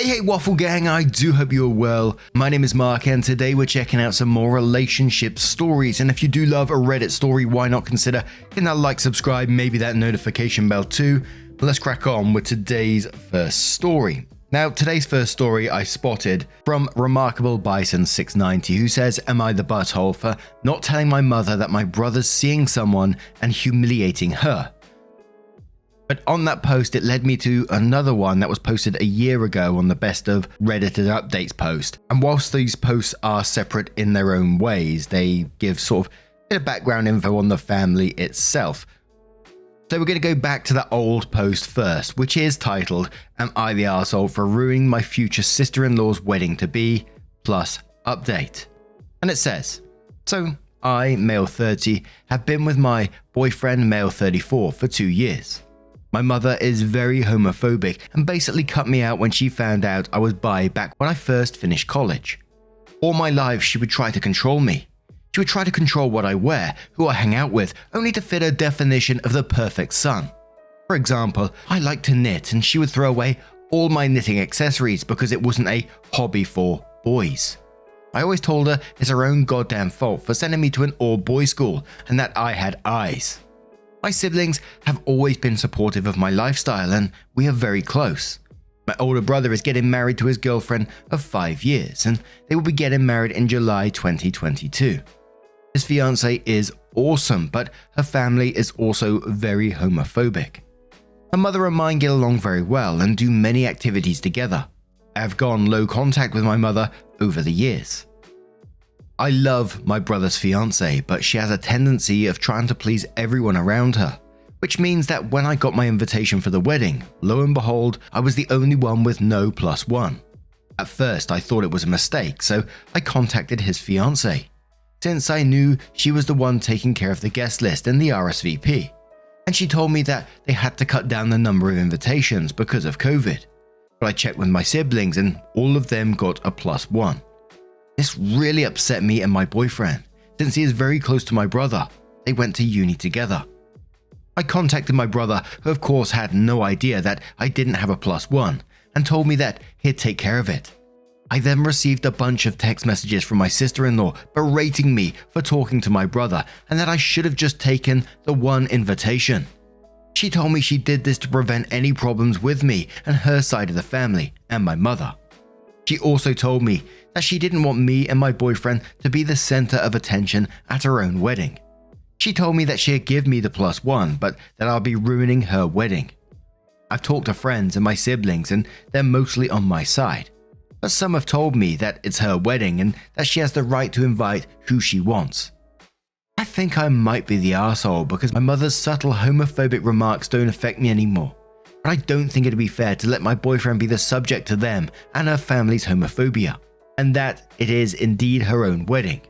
Hey Waffle Gang, I do hope you're well. My name is Mark and today we're checking out some more relationship stories, and if you do love a Reddit story, why not consider hitting that like, subscribe, maybe that notification bell too. But let's crack on with today's first story. Now, today's first story I spotted from Remarkable Bison 690, who says, am I the butthole for not telling my mother that my brother's seeing someone and humiliating her? But on that post, it led me to another one that was posted a year ago on the Best of Reddited Updates post. And whilst these posts are separate in their own ways, they give sort of a bit of background info on the family itself. So we're going to go back to that old post first, which is titled, Am I the Arsehole for ruining my future sister-in-law's wedding to be, plus update. And it says, so I, male 30, have been with my boyfriend, male 34, for 2 years. My mother is very homophobic and basically cut me out when she found out I was bi back when I first finished college. All my life she would try to control me. She would try to control what I wear, who I hang out with, only to fit her definition of the perfect son. For example, I like to knit and she would throw away all my knitting accessories because it wasn't a hobby for boys. I always told her it's her own goddamn fault for sending me to an all-boys school and that I had eyes. My siblings have always been supportive of my lifestyle and we are very close. My older brother is getting married to his girlfriend of 5 years and they will be getting married in July 2022. His fiancée is awesome, but her family is also very homophobic. Her mother and mine get along very well and do many activities together. I have gone low contact with my mother over the years. I love my brother's fiancée, but she has a tendency of trying to please everyone around her, which means that when I got my invitation for the wedding, lo and behold, I was the only one with no +1. At first, I thought it was a mistake, so I contacted his fiancée, since I knew she was the one taking care of the guest list and the RSVP, and she told me that they had to cut down the number of invitations because of COVID. But I checked with my siblings and all of them got a +1. This really upset me and my boyfriend, since he is very close to my brother. They went to uni together. I contacted my brother, who of course had no idea that I didn't have a +1, and told me that he'd take care of it. I then received a bunch of text messages from my sister-in-law berating me for talking to my brother and that I should have just taken the one invitation. She told me she did this to prevent any problems with me and her side of the family and my mother. She also told me that she didn't want me and my boyfriend to be the center of attention at her own wedding. She told me that she'd give me the +1, but that I'll be ruining her wedding. I've talked to friends and my siblings and they're mostly on my side. But some have told me that it's her wedding and that she has the right to invite who she wants. I think I might be the arsehole because my mother's subtle homophobic remarks don't affect me anymore. But I don't think it'd be fair to let my boyfriend be the subject to them and her family's homophobia, and that it is indeed her own wedding.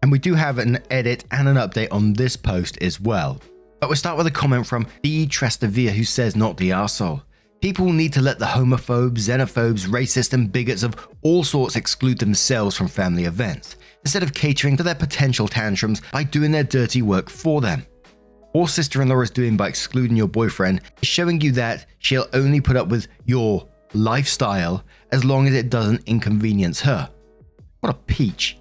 And we do have an edit and an update on this post as well. But we'll start with a comment from D. Trestavia, who says, not the arsehole. People need to let the homophobes, xenophobes, racists and bigots of all sorts exclude themselves from family events, instead of catering to their potential tantrums by doing their dirty work for them. All sister-in-law is doing by excluding your boyfriend is showing you that she'll only put up with your lifestyle as long as it doesn't inconvenience her. What a peach.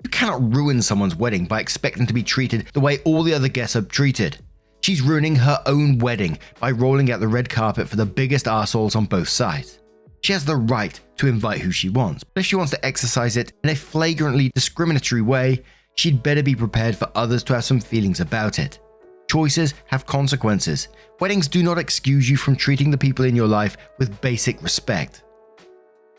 You cannot ruin someone's wedding by expecting to be treated the way all the other guests are treated. She's ruining her own wedding by rolling out the red carpet for the biggest arseholes on both sides. She has the right to invite who she wants, but if she wants to exercise it in a flagrantly discriminatory way, she'd better be prepared for others to have some feelings about it. Choices have consequences. Weddings do not excuse you from treating the people in your life with basic respect.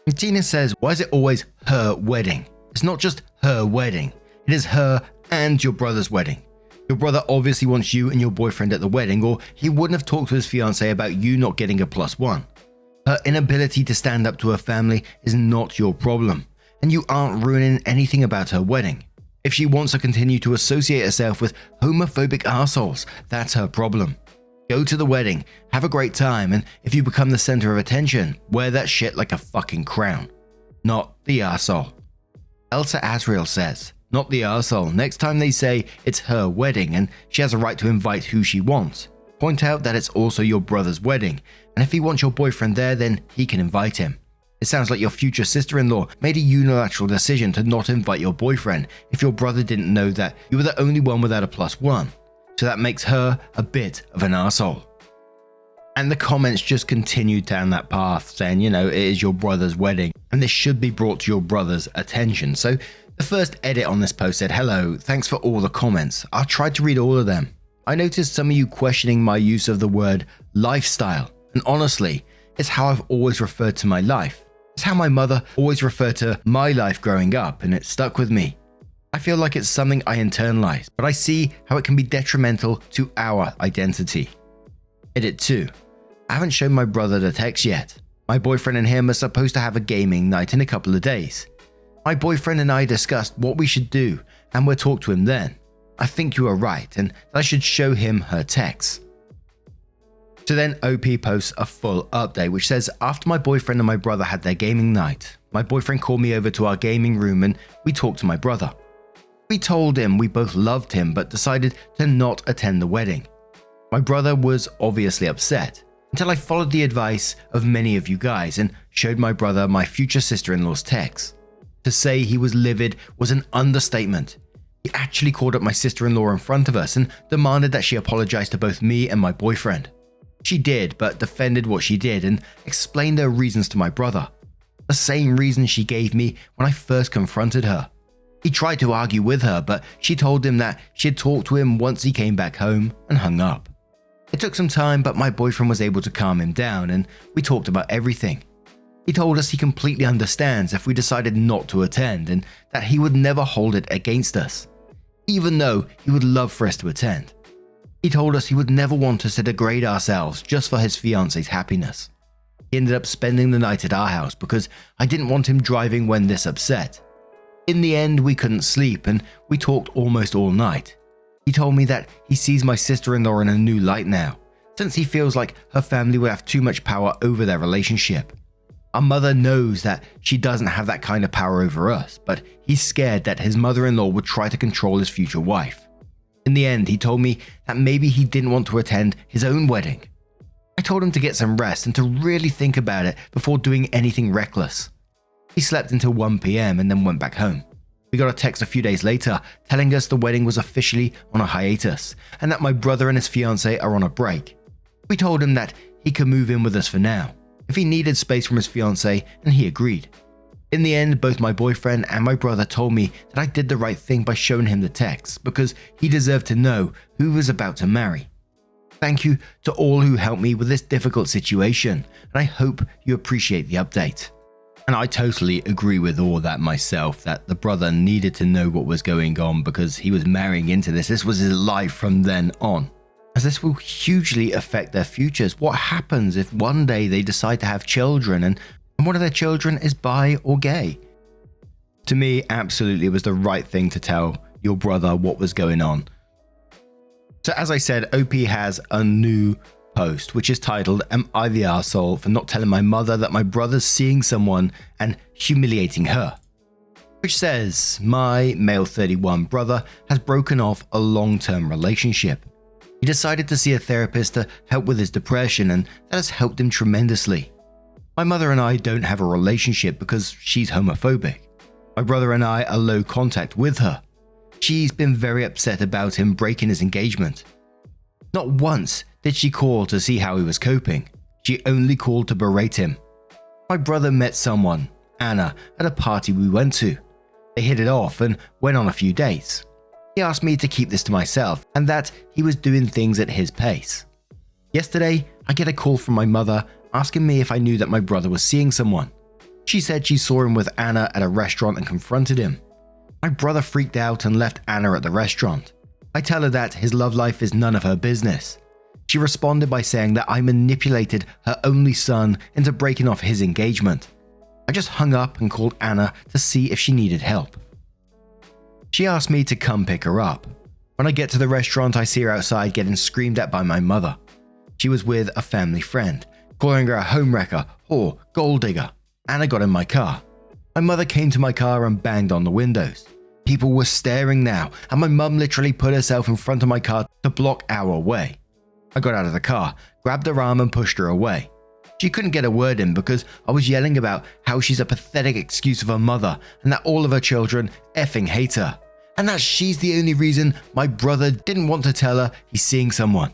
And Tina says, why is it always her wedding? It's not just her wedding. It is her and your brother's wedding. Your brother obviously wants you and your boyfriend at the wedding, or he wouldn't have talked to his fiancée about you not getting a +1. Her inability to stand up to her family is not your problem, and you aren't ruining anything about her wedding. If she wants to continue to associate herself with homophobic arseholes, that's her problem. Go to the wedding, have a great time, and if you become the center of attention, wear that shit like a fucking crown. Not the arsehole. Elsa Asriel says, not the arsehole. Next time they say it's her wedding and she has a right to invite who she wants, point out that it's also your brother's wedding, and if he wants your boyfriend there, then he can invite him. It sounds like your future sister-in-law made a unilateral decision to not invite your boyfriend if your brother didn't know that you were the only one without a +1. So that makes her a bit of an asshole. And the comments just continued down that path, saying, it is your brother's wedding and this should be brought to your brother's attention. So the first edit on this post said, "Hello, thanks for all the comments. I tried to read all of them. I noticed some of you questioning my use of the word lifestyle. And honestly, it's how I've always referred to my life. It's how my mother always referred to my life growing up, and it stuck with me. I feel like it's something I internalized, but I see how it can be detrimental to our identity." Edit 2. I haven't shown my brother the text yet. My boyfriend and him are supposed to have a gaming night in a couple of days. My boyfriend and I discussed what we should do, and we'll talk to him then. I think you are right, and that I should show him her text. So then OP posts a full update, which says, "After my boyfriend and my brother had their gaming night, my boyfriend called me over to our gaming room and we talked to my brother. We told him we both loved him but decided to not attend the wedding. My brother was obviously upset, until I followed the advice of many of you guys and showed my brother my future sister-in-law's text. To say he was livid was an understatement. He actually called up my sister-in-law in front of us and demanded that she apologize to both me and my boyfriend. She did, but defended what she did and explained her reasons to my brother. The same reason she gave me when I first confronted her. He tried to argue with her, but she told him that she had talked to him once he came back home and hung up. It took some time, but my boyfriend was able to calm him down and we talked about everything. He told us he completely understands if we decided not to attend and that he would never hold it against us, even though he would love for us to attend. He told us he would never want us to degrade ourselves just for his fiance's happiness. He ended up spending the night at our house because I didn't want him driving when this upset. In the end, we couldn't sleep and we talked almost all night. He told me that he sees my sister-in-law in a new light now, since he feels like her family would have too much power over their relationship. Our mother knows that she doesn't have that kind of power over us, but he's scared that his mother-in-law would try to control his future wife. In the end, he told me that maybe he didn't want to attend his own wedding. I told him to get some rest and to really think about it before doing anything reckless. He slept until 1 p.m. and then went back home. We got a text a few days later telling us the wedding was officially on a hiatus and that my brother and his fiancée are on a break. We told him that he could move in with us for now, if he needed space from his fiancée, and he agreed. In the end, both my boyfriend and my brother told me that I did the right thing by showing him the text because he deserved to know who he was about to marry. Thank you to all who helped me with this difficult situation, and I hope you appreciate the update." And I totally agree with all that myself, that the brother needed to know what was going on because he was marrying into this. This was his life from then on, as this will hugely affect their futures. What happens if one day they decide to have children and one of their children is bi or gay? To me, absolutely, it was the right thing to tell your brother what was going on. So as I said, OP has a new post, which is titled, "Am I the arsehole for not telling my mother that my brother's seeing someone and humiliating her?" Which says, "My male 31 brother has broken off a long-term relationship. He decided to see a therapist to help with his depression, and that has helped him tremendously. My mother and I don't have a relationship because she's homophobic. My brother and I are low contact with her. She's been very upset about him breaking his engagement. Not once did she call to see how he was coping. She only called to berate him. My brother met someone, Anna, at a party we went to. They hit it off and went on a few dates. He asked me to keep this to myself and that he was doing things at his pace. Yesterday, I get a call from my mother asking me if I knew that my brother was seeing someone. She said she saw him with Anna at a restaurant and confronted him. My brother freaked out and left Anna at the restaurant. I tell her that his love life is none of her business. She responded by saying that I manipulated her only son into breaking off his engagement. I just hung up and called Anna to see if she needed help. She asked me to come pick her up. When I get to the restaurant, I see her outside getting screamed at by my mother. She was with a family friend, calling her a homewrecker, whore, gold digger. Anna got in my car. My mother came to my car and banged on the windows. People were staring now, and my mum literally put herself in front of my car to block our way. I got out of the car, grabbed her arm and pushed her away. She couldn't get a word in because I was yelling about how she's a pathetic excuse of her mother and that all of her children effing hate her. And that she's the only reason my brother didn't want to tell her he's seeing someone.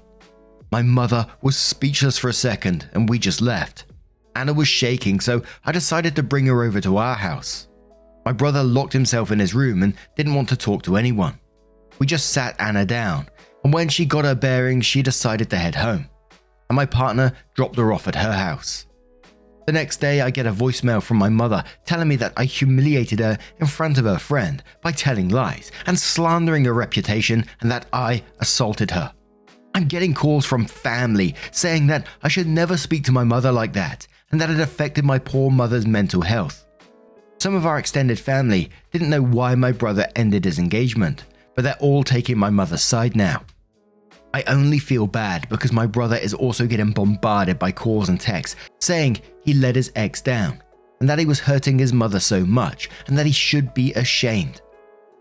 My mother was speechless for a second and we just left. Anna was shaking, so I decided to bring her over to our house. My brother locked himself in his room and didn't want to talk to anyone. We just sat Anna down, and when she got her bearings, she decided to head home, and my partner dropped her off at her house. The next day, I get a voicemail from my mother telling me that I humiliated her in front of her friend by telling lies and slandering her reputation and that I assaulted her. I'm getting calls from family saying that I should never speak to my mother like that and that it affected my poor mother's mental health. Some of our extended family didn't know why my brother ended his engagement, but they're all taking my mother's side now. I only feel bad because my brother is also getting bombarded by calls and texts saying he let his ex down and that he was hurting his mother so much and that he should be ashamed.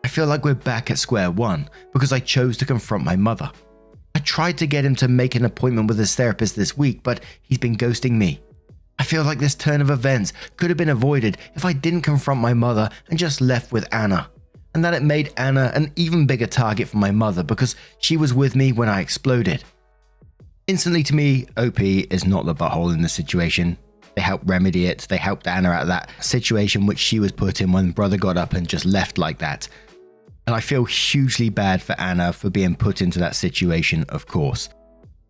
I feel like we're back at square one because I chose to confront my mother. I tried to get him to make an appointment with his therapist this week, but he's been ghosting me. I feel like this turn of events could have been avoided if I didn't confront my mother and just left with Anna, and that it made Anna an even bigger target for my mother because she was with me when I exploded. Instantly to me, OP is not the butthole in this situation. They helped remedy it. They helped Anna out of that situation which she was put in when brother got up and just left like that. And I feel hugely bad for Anna for being put into that situation, of course.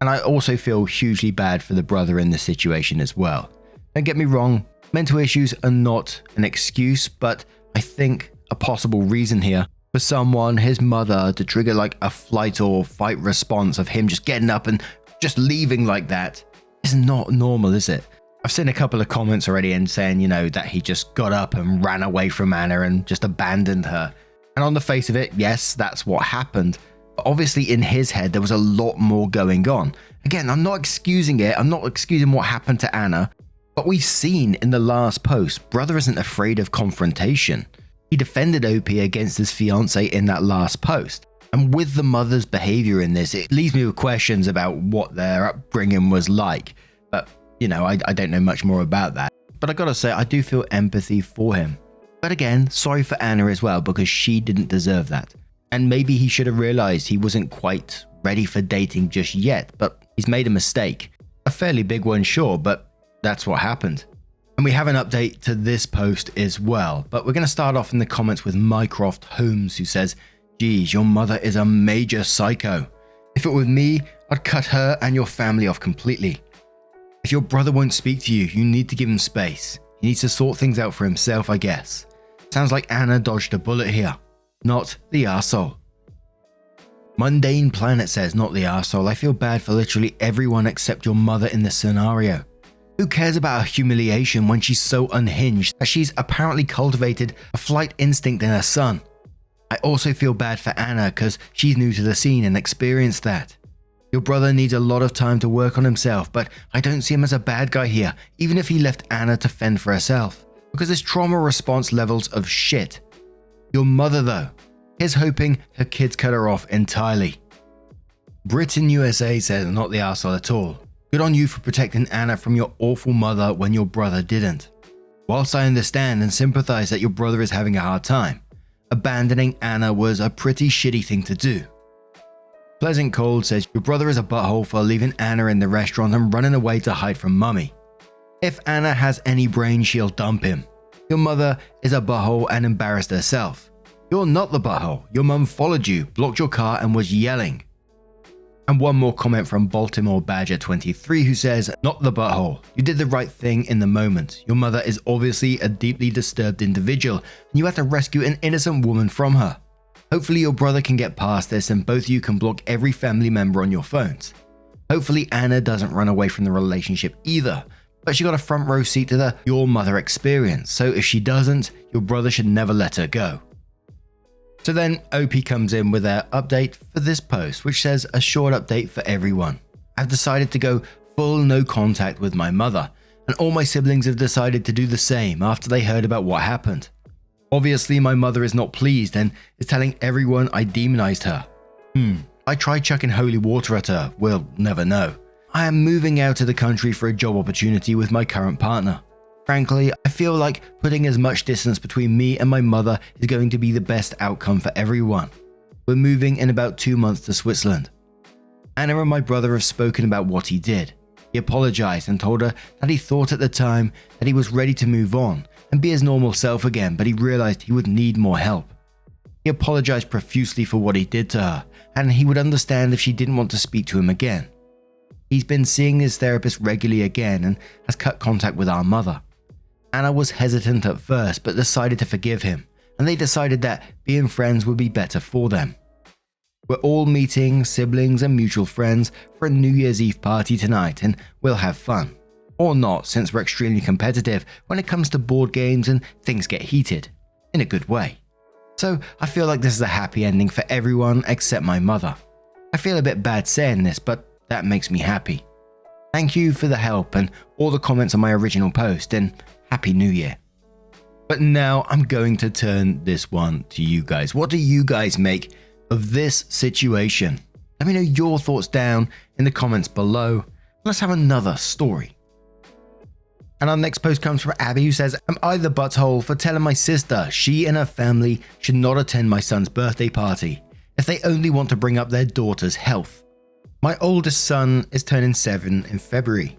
And I also feel hugely bad for the brother in this situation as well. Don't get me wrong, mental issues are not an excuse, but I think a possible reason here for someone, his mother, to trigger like a flight or fight response of him just getting up and just leaving like that is not normal, is it? I've seen a couple of comments already and saying, that he just got up and ran away from Anna and just abandoned her. And on the face of it, yes, that's what happened. But obviously in his head, there was a lot more going on. Again, I'm not excusing it. I'm not excusing what happened to Anna. But we've seen in the last post, brother isn't afraid of confrontation. He defended OP against his fiancée in that last post. And with the mother's behavior in this, it leaves me with questions about what their upbringing was like. But, I don't know much more about that. But I gotta say, I do feel empathy for him. But again, sorry for Anna as well, because she didn't deserve that. And maybe he should have realized he wasn't quite ready for dating just yet, but he's made a mistake. A fairly big one, sure, but that's what happened. And we have an update to this post as well, but we're going to start off in the comments with Mycroft Holmes, who says, "Geez, your mother is a major psycho. If it were me, I'd cut her and your family off completely. If your brother won't speak to you, you need to give him space. He needs to sort things out for himself, I guess. Sounds like Anna dodged a bullet here. Not the arsehole." Mundane Planet says, "Not the arsehole. I feel bad for literally everyone except your mother in this scenario. Who cares about her humiliation when she's so unhinged that she's apparently cultivated a flight instinct in her son? I also feel bad for Anna because she's new to the scene and experienced that. Your brother needs a lot of time to work on himself, but I don't see him as a bad guy here, even if he left Anna to fend for herself, because his trauma response levels of shit. Your mother though, here's hoping her kids cut her off entirely." Britain USA says, "Not the arsehole at all. Good on you for protecting Anna from your awful mother when your brother didn't. Whilst I understand and sympathize that your brother is having a hard time, abandoning Anna was a pretty shitty thing to do." Pleasant Cold says, "Your brother is a butthole for leaving Anna in the restaurant and running away to hide from mummy. If Anna has any brain, she'll dump him. Your mother is a butthole and embarrassed herself. You're not the butthole. Your mum followed you, blocked your car and was yelling." And one more comment from Baltimore Badger 23, who says, "Not the butthole. You did the right thing in the moment. Your mother is obviously a deeply disturbed individual and you had to rescue an innocent woman from her. Hopefully your brother can get past this and both of you can block every family member on your phones. Hopefully Anna doesn't run away from the relationship either, but she got a front row seat to the your mother experience, so if she doesn't, your brother should never let her go." So then OP comes in with their update for this post, which says, "A short update for everyone. I've decided to go full no contact with my mother, and all my siblings have decided to do the same after they heard about what happened. Obviously my mother is not pleased and is telling everyone I demonized her. I tried chucking holy water at her, we'll never know. I am moving out of the country for a job opportunity with my current partner. Frankly, I feel like putting as much distance between me and my mother is going to be the best outcome for everyone. We're moving in about 2 months to Switzerland. Anna and my brother have spoken about what he did. He apologized and told her that he thought at the time that he was ready to move on and be his normal self again, but he realized he would need more help. He apologized profusely for what he did to her, and he would understand if she didn't want to speak to him again. He's been seeing his therapist regularly again and has cut contact with our mother. Anna was hesitant at first but decided to forgive him, and they decided that being friends would be better for them. We're all meeting siblings and mutual friends for a New Year's Eve party tonight, and we'll have fun. Or not, since we're extremely competitive when it comes to board games and things get heated. In a good way. So I feel like this is a happy ending for everyone except my mother. I feel a bit bad saying this, but that makes me happy. Thank you for the help and all the comments on my original post, and Happy New Year. But now I'm going to turn this one to you guys. What do you guys make of this situation? Let me know your thoughts down in the comments below. Let's have another story. And our next post comes from Abby, who says, "Am I the butthole for telling my sister she and her family should not attend my son's birthday party if they only want to bring up their daughter's health? My oldest son is turning 7 in February.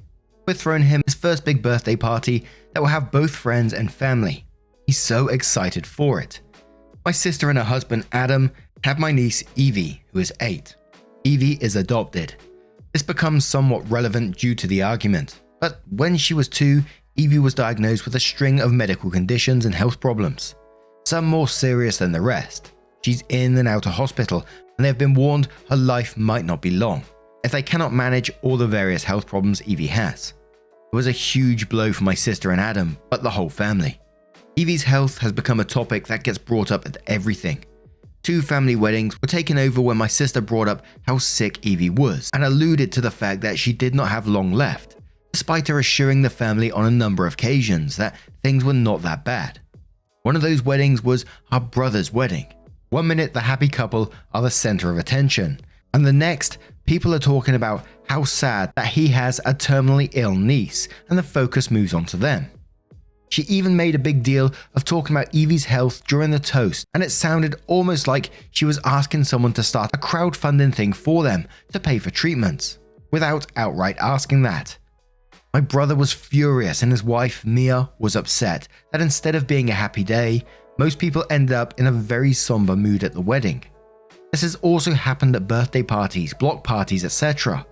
We're throwing him his first big birthday party that will have both friends and family. He's so excited for it. My sister and her husband Adam have my niece Evie, who is 8. Evie is adopted. This becomes somewhat relevant due to the argument, but when she was 2, Evie was diagnosed with a string of medical conditions and health problems, some more serious than the rest. She's in and out of hospital, and they have been warned her life might not be long if they cannot manage all the various health problems Evie has. It was a huge blow for my sister and Adam, but the whole family. Evie's health has become a topic that gets brought up at everything. 2 family weddings were taken over when my sister brought up how sick Evie was and alluded to the fact that she did not have long left, despite her assuring the family on a number of occasions that things were not that bad. One of those weddings was our brother's wedding. One minute the happy couple are the center of attention, and the next people are talking about how sad that he has a terminally ill niece, and the focus moves on to them. She even made a big deal of talking about Evie's health during the toast, and it sounded almost like she was asking someone to start a crowdfunding thing for them to pay for treatments, without outright asking that. My brother was furious, and his wife Mia was upset that instead of being a happy day, most people ended up in a very somber mood at the wedding. This has also happened at birthday parties, block parties, etc.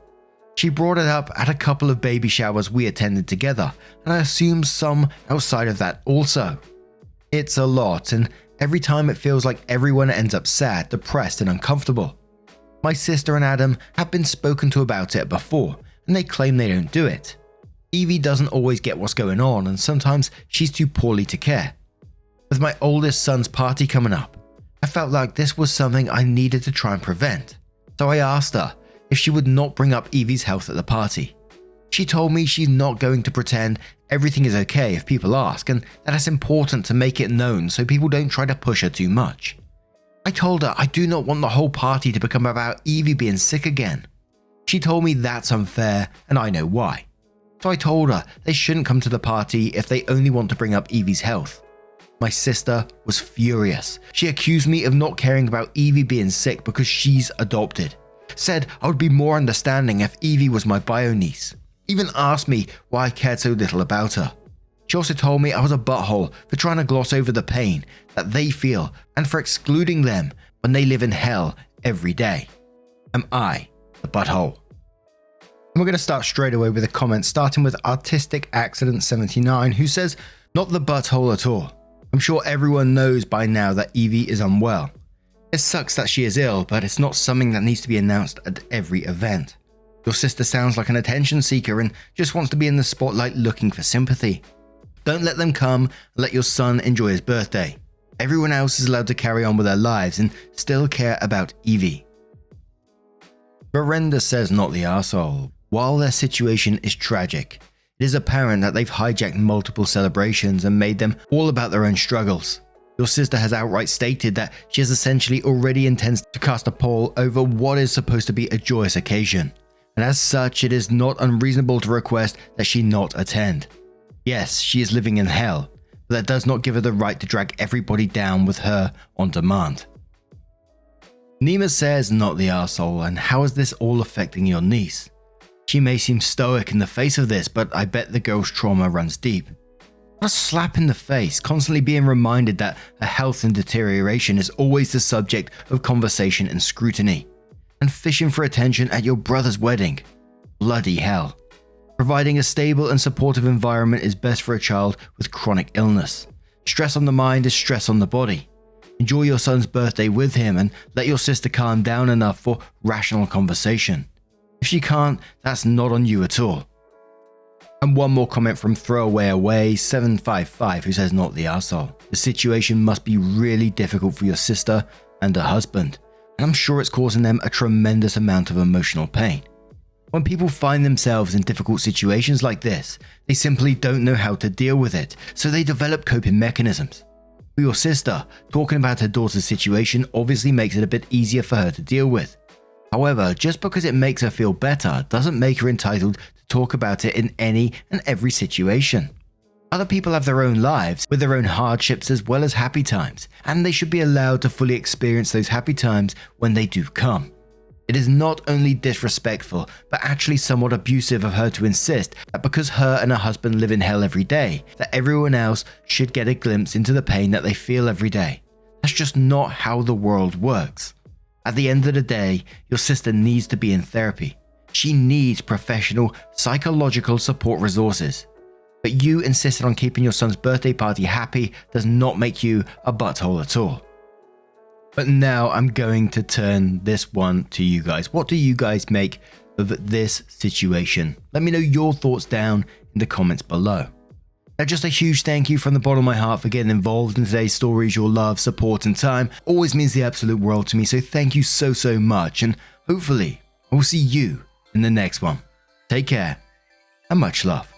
She brought it up at a couple of baby showers we attended together, and I assume some outside of that also. It's a lot, and every time it feels like everyone ends up sad, depressed, and uncomfortable. My sister and Adam have been spoken to about it before, and they claim they don't do it. Evie doesn't always get what's going on, and sometimes she's too poorly to care. With my oldest son's party coming up, I felt like this was something I needed to try and prevent, so I asked her if she would not bring up Evie's health at the party. She told me she's not going to pretend everything is okay if people ask, and that it's important to make it known so people don't try to push her too much. I told her I do not want the whole party to become about Evie being sick again. She told me that's unfair, and I know why. So I told her they shouldn't come to the party if they only want to bring up Evie's health. My sister was furious. She accused me of not caring about Evie being sick because she's adopted. Said I would be more understanding if Evie was my bio niece. Even asked me why I cared so little about her. She also told me I was a butthole for trying to gloss over the pain that they feel and for excluding them when they live in hell every day. Am I the butthole? And we're going to start straight away with a comment, starting with Artistic Accident 79, who says, "Not the butthole at all. I'm sure everyone knows by now that Evie is unwell. It sucks that she is ill, but it's not something that needs to be announced at every event. Your sister sounds like an attention seeker and just wants to be in the spotlight looking for sympathy. Don't let them come and let your son enjoy his birthday. Everyone else is allowed to carry on with their lives and still care about Evie." Brenda says, "Not the arsehole. While their situation is tragic, it is apparent that they've hijacked multiple celebrations and made them all about their own struggles. Your sister has outright stated that she has essentially already intends to cast a poll over what is supposed to be a joyous occasion, and as such it is not unreasonable to request that she not attend. Yes, she is living in hell, but that does not give her the right to drag everybody down with her on demand. Nima says not the arsehole, and how is this all affecting your niece? She may seem stoic in the face of this, but I bet the girl's trauma runs deep. What a slap in the face, constantly being reminded that her health and deterioration is always the subject of conversation and scrutiny. And fishing for attention at your brother's wedding. Bloody hell. Providing a stable and supportive environment is best for a child with chronic illness. Stress on the mind is stress on the body. Enjoy your son's birthday with him and let your sister calm down enough for rational conversation. If she can't, that's not on you at all. And one more comment from Throwaway Away 755 who says not the arsehole. The situation must be really difficult for your sister and her husband, and I'm sure it's causing them a tremendous amount of emotional pain. When people find themselves in difficult situations like this, they simply don't know how to deal with it, so they develop coping mechanisms. For your sister, talking about her daughter's situation obviously makes it a bit easier for her to deal with. However, just because it makes her feel better doesn't make her entitled to talk about it in any and every situation. Other people have their own lives with their own hardships as well as happy times, and they should be allowed to fully experience those happy times when they do come. It is not only disrespectful, but actually somewhat abusive of her to insist that because her and her husband live in hell every day, that everyone else should get a glimpse into the pain that they feel every day. That's just not how the world works. At the end of the day, your sister needs to be in therapy. She needs professional psychological support resources. But you insisting on keeping your son's birthday party happy does not make you a butthole at all. But now I'm going to turn this one to you guys. What do you guys make of this situation? Let me know your thoughts down in the comments below. Now, just a huge thank you from the bottom of my heart for getting involved in today's stories. Your love, support, and time always means the absolute world to me, so thank you so much, and hopefully I will see you in the next one. Take care, and much love.